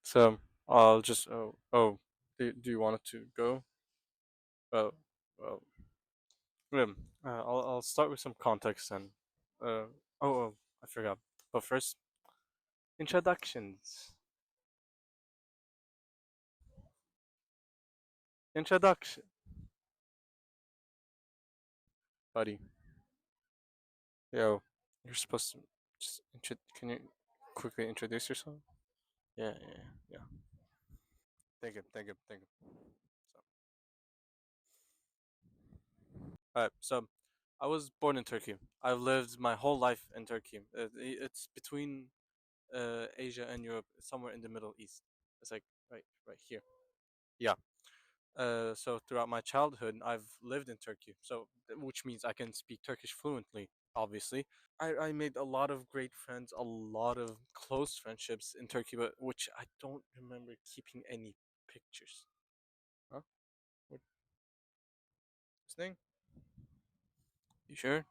So I'll just do you want it to go? Oh well, I'll start with some context then. I forgot. But first, introductions. Introduction, buddy. Yo, you're supposed to can you quickly introduce yourself? Yeah. Thank you. So, alright, so I was born in Turkey. I've lived my whole life in Turkey. It's between Asia and Europe, somewhere in the Middle East. It's like right here. Yeah. So throughout my childhood, I've lived in Turkey. So which means I can speak Turkish fluently. Obviously, I made a lot of great friends, a lot of close friendships in Turkey, but which I don't remember keeping any pictures. Huh? What's this thing? You sure?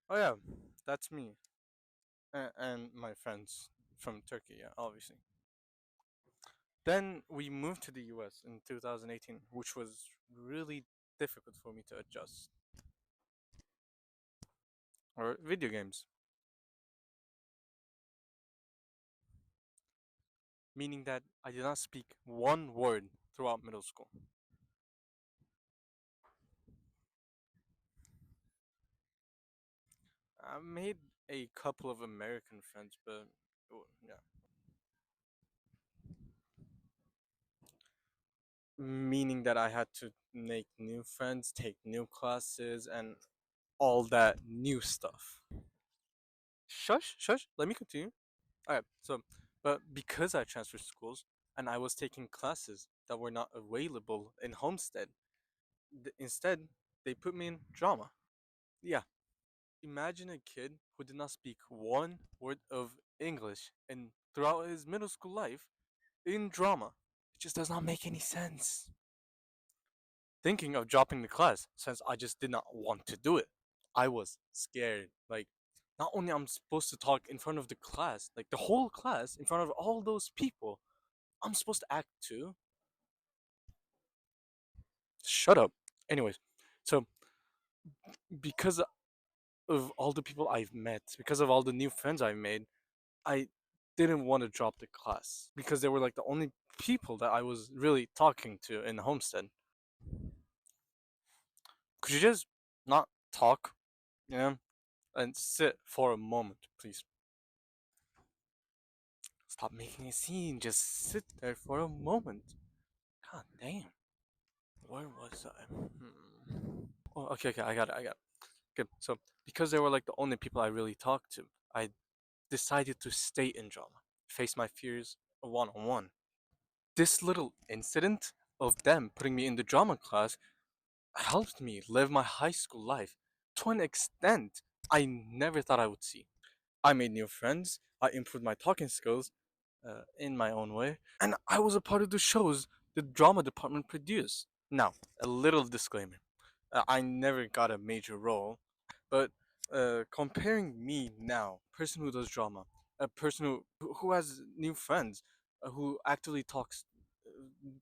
Oh yeah, that's me and my friends from Turkey. Yeah, obviously. Then we moved to the US in 2018, which was really difficult for me to adjust. Or video games, meaning that I did not speak one word throughout middle school. I made a couple of American friends, but yeah, meaning that I had to make new friends, take new classes, and all that new stuff. Shush. Let me continue. Alright, so, but because I transferred schools and I was taking classes that were not available in Homestead, instead, they put me in drama. Yeah, imagine a kid who did not speak one word of English and throughout his middle school life in drama. It just does not make any sense. Thinking of dropping the class since I just did not want to do it. I was scared. Like, not only I'm supposed to talk in front of the class, like the whole class, in front of all those people, I'm supposed to act too. Shut up. Anyways, so because of all the people I've met, because of all the new friends I've made, I didn't want to drop the class because they were like the only people that I was really talking to in Homestead. Could you just not talk, you know, and sit for a moment, please? Stop making a scene. Just sit there for a moment. God damn. Where was I? Oh, okay. I got it. Okay, so because they were like the only people I really talked to, I decided to stay in drama, face my fears one on one. This little incident of them putting me in the drama class helped me live my high school life to an extent I never thought I would see. I made new friends, I improved my talking skills in my own way, and I was a part of the shows the drama department produced. Now, a little disclaimer, I never got a major role, but comparing me now, person who does drama, a person who has new friends, who actively talks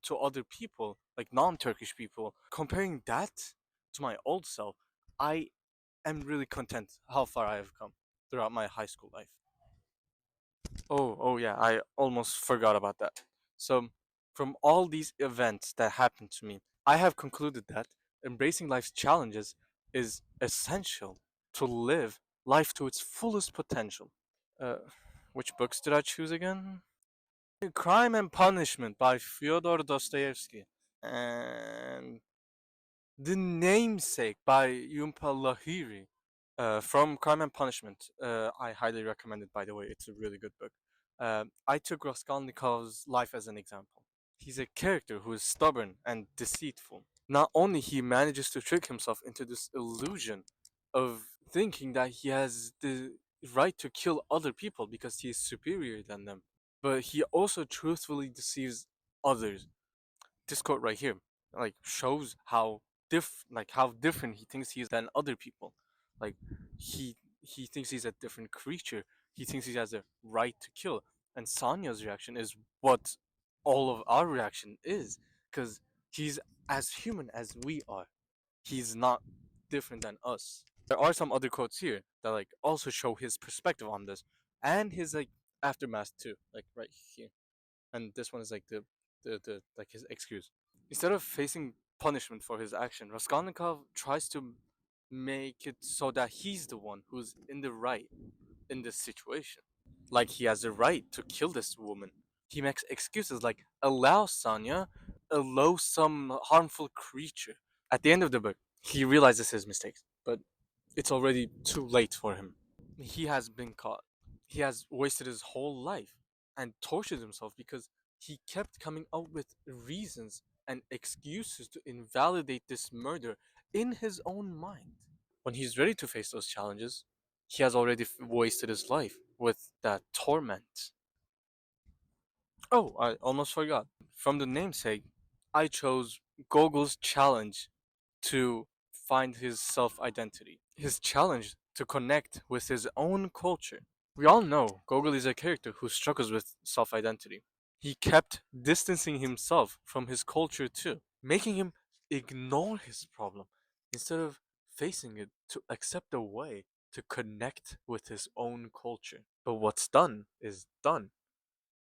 to other people, like non-Turkish people, comparing that to my old self, I am really content how far I have come throughout my high school life. Oh yeah, I almost forgot about that. So, from all these events that happened to me, I have concluded that embracing life's challenges is essential to live life to its fullest potential. Uh, which books did I choose again? Crime and Punishment by Fyodor Dostoevsky and The Namesake by Yumpa Lahiri. From Crime and Punishment, I highly recommend it. By the way, it's a really good book. I took Raskolnikov's life as an example. He's a character who is stubborn and deceitful. Not only he manages to trick himself into this illusion of thinking that he has the right to kill other people because he is superior than them, but he also truthfully deceives others. This quote right here, like, shows how how different he thinks he is than other people. Like, he thinks he's a different creature He thinks he has a right to kill. And Sanya's reaction is what all of our reaction is, because he's as human as we are. He's not different than us. There are some other quotes here that like also show his perspective on this and his like aftermath too, like right here. And this one is like the like his excuse. Instead of facing punishment for his action, Raskolnikov tries to make it so that he's the one who's in the right in this situation. Like he has the right to kill this woman. He makes excuses like allow Sanya, allow some harmful creature. At the end of the book, he realizes his mistakes, but it's already too late for him. He has been caught. He has wasted his whole life and tortured himself because he kept coming up with reasons and excuses to invalidate this murder in his own mind. When he's ready to face those challenges, he has already wasted his life with that torment. Oh, I almost forgot. From the namesake, I chose Gogol's challenge to find his self identity, his challenge to connect with his own culture. We all know Gogol is a character who struggles with self identity. He kept distancing himself from his culture too, making him ignore his problem instead of facing it to accept a way to connect with his own culture. But what's done is done.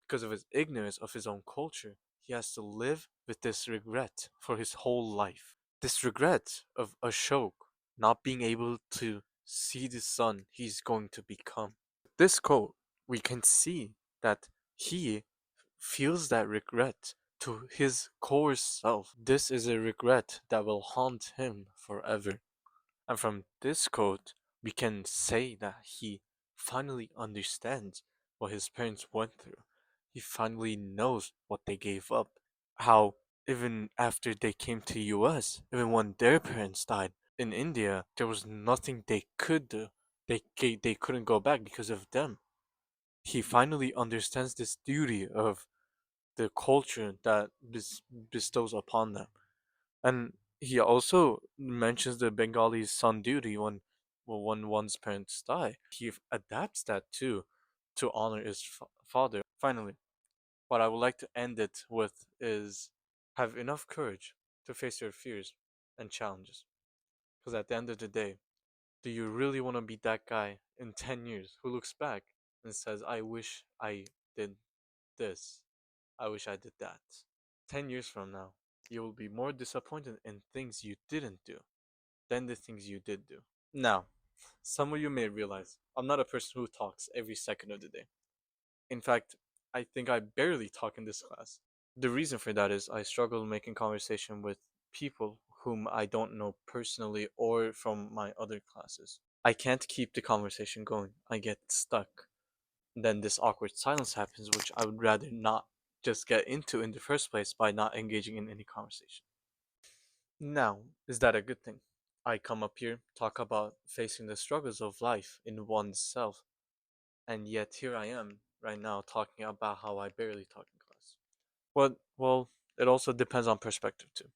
Because of his ignorance of his own culture, he has to live with this regret for his whole life. This regret of Ashok not being able to see the son he's going to become. This quote, we can see that he feels that regret to his core self. This is a regret that will haunt him forever. And from this quote, we can say that he finally understands what his parents went through. He finally knows what they gave up. How even after they came to US, even when their parents died in India, there was nothing they could do. They couldn't go back because of them. He finally understands this duty of the culture that bestows upon them. And he also mentions the Bengali son duty when one's parents die. He adapts that too to honor his father. Finally, what I would like to end it with is have enough courage to face your fears and challenges. Because at the end of the day, do you really want to be that guy in 10 years who looks back and says, I wish I did this? I wish I did that. 10 years from now, you will be more disappointed in things you didn't do than the things you did do. Now, some of you may realize I'm not a person who talks every second of the day. In fact, I think I barely talk in this class. The reason for that is I struggle making conversation with people whom I don't know personally or from my other classes. I can't keep the conversation going. I get stuck. Then this awkward silence happens, which I would rather not just get into in the first place by not engaging in any conversation. Now, is that a good thing? I come up here, talk about facing the struggles of life in oneself, and yet here I am right now talking about how I barely talk in class. Well, it also depends on perspective too,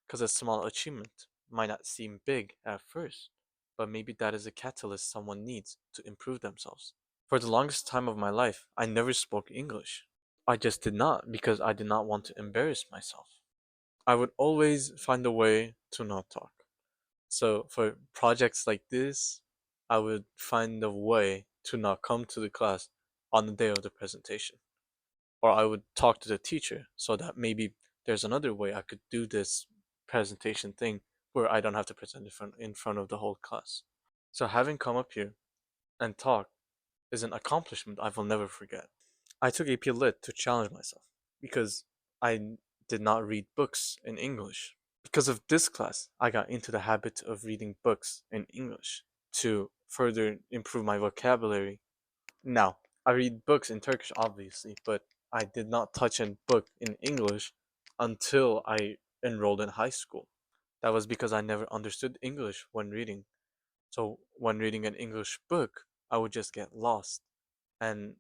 because a small achievement might not seem big at first, but maybe that is a catalyst someone needs to improve themselves. For the longest time of my life, I never spoke English. I just did not because I did not want to embarrass myself. I would always find a way to not talk. So for projects like this, I would find a way to not come to the class on the day of the presentation. Or I would talk to the teacher so that maybe there's another way I could do this presentation thing where I don't have to present in front of the whole class. So having come up here and talk is an accomplishment I will never forget. I took AP Lit to challenge myself because I did not read books in English. Because of this class, I got into the habit of reading books in English to further improve my vocabulary. Now, I read books in Turkish, obviously, but I did not touch a book in English until I enrolled in high school. That was because I never understood English when reading. So, when reading an English book, I would just get lost and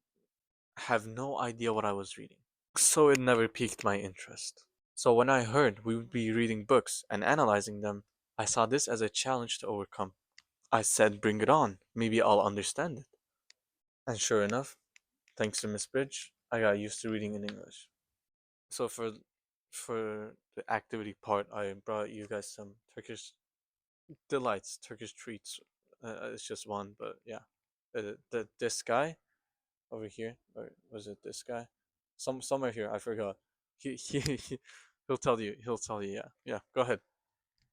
have no idea what I was reading. So, it never piqued my interest. So when I heard we would be reading books and analyzing them, I saw this as a challenge to overcome. I said, bring it on. Maybe I'll understand it. And sure enough, thanks to Miss Bridge, I got used to reading in English. So for the activity part, I brought you guys some Turkish delights, Turkish treats. It's just one, but yeah, this guy over here, or was it this guy? Somewhere here, I forgot. He he'll tell you. He'll tell you. Yeah, yeah. Go ahead.